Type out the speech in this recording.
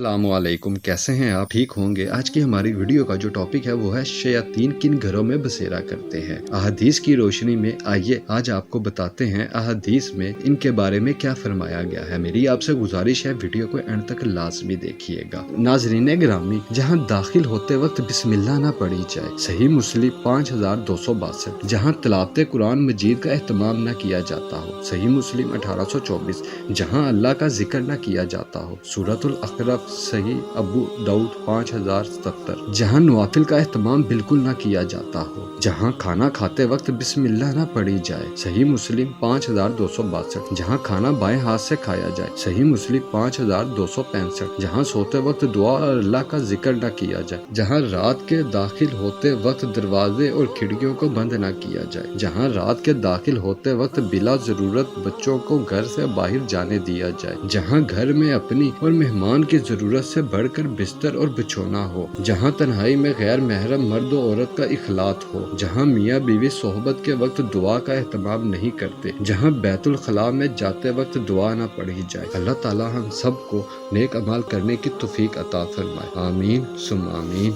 अस्सलाम वालेकुम, कैसे हैं आप? ठीक होंगे। आज की हमारी वीडियो का जो टॉपिक है वो है शयातीन किन घरों में बसेरा करते हैं। अहादीस की रोशनी में आइए आज आपको बताते हैं अहादीस में इनके बारे में क्या फरमाया गया है। मेरी आपसे गुजारिश है वीडियो को एंड तक लाजमी देखिएगा। नाजरीन ग्रामी, जहाँ दाखिल होते वक्त बिस्मिल्लाह ना पढ़ी जाए। सही मुस्लिम 5262। जहाँ तलावत कुरान मजीद का एहतमाम न किया जाता हो। सही मुस्लिम 1824। जहाँ अल्लाह का जिक्र न किया जाता हो। सूरतुल अक़रफ़। सही अबू दाऊद 5070। जहाँ नवाफिल का एहतमाम बिल्कुल न किया जाता हो। जहाँ खाना खाते वक्त बिस्मिल्लाह न पढ़ी जाए। सही मुस्लिम 5262। जहाँ खाना बाएं हाथ से खाया जाए। सही मुस्लिम 5265। जहाँ सोते वक्त दुआ और अल्लाह का जिक्र न किया जाए। जहाँ रात के दाखिल होते वक्त दरवाजे और खिड़कियों को बंद न किया जाए। जहाँ रात के दाखिल होते वक्त बिला जरूरत बच्चों को घर से बाहर जाने दिया जाए। जहाँ घर में अपनी और मेहमान की जरूरत से बढ़कर बिस्तर और बिछोना हो। जहाँ तन्हाई में गैर महरम मर्द और औरत का इखलात हो। जहाँ मियाँ बीवी सोहबत के वक्त दुआ का एहतमाम नहीं करते। जहाँ बैतुल खला में जाते वक्त दुआ न पढ़ी जाए। अल्लाह ताला हम सबको नेक अमाल करने की तौफीक अता फरमाए। आमीन सुम्मा आमीन।